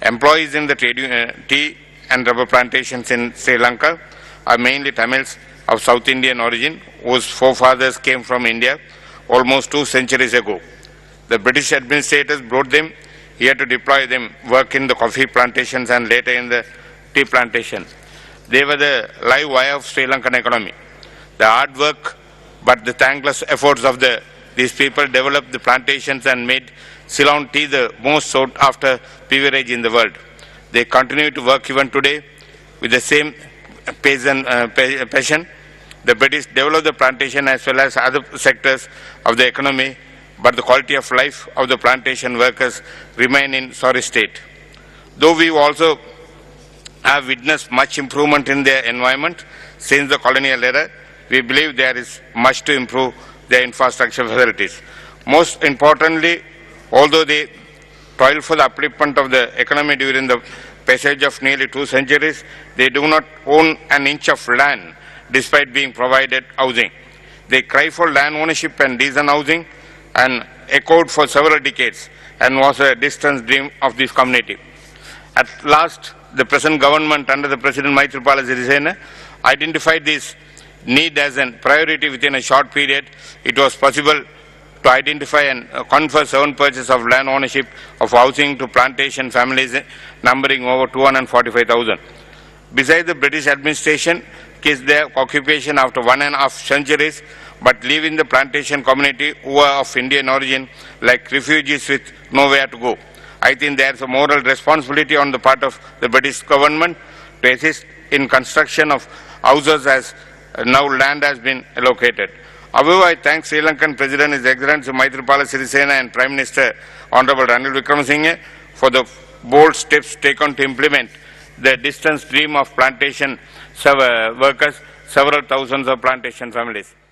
Employees in the tea and rubber plantations in Sri Lanka are mainly Tamils of South Indian origin, whose forefathers came from India almost 2 centuries ago. The British administrators brought them here to deploy them, work in the coffee plantations and later in the tea plantation. They were the live wire of Sri Lankan economy. The hard work but the thankless efforts of these people developed the plantations and made Ceylon tea the most sought after beverage in the world. They continue to work even today with the same pace and passion. The British developed the plantation as well as other sectors of the economy, but the quality of life of the plantation workers remain in sorry state. Though we also have witnessed much improvement in their environment since the colonial era, we believe there is much to improve their infrastructure facilities. Most importantly, although they toil for the upliftment of the economy during the passage of nearly 2 centuries, they do not own an inch of land despite being provided housing. They cry for land ownership and decent housing and echoed for several decades and was a distant dream of this community. At last, the present government under the President Maithripala Sirisena identified this need as a priority within a short period. It was possible to identify and confer 7 purchases of land ownership of housing to plantation families numbering over 245,000. Besides, the British administration kissed their occupation after 1.5 centuries, but leaving the plantation community who are of Indian origin like refugees with nowhere to go. I think there is a moral responsibility on the part of the British government to assist in construction of houses as now land has been allocated. However, I thank Sri Lankan President His Excellency Maithripala Sirisena and Prime Minister Honorable Ranil Wickremesinghe for the bold steps taken to implement the distant dream of plantation workers, several thousands of plantation families.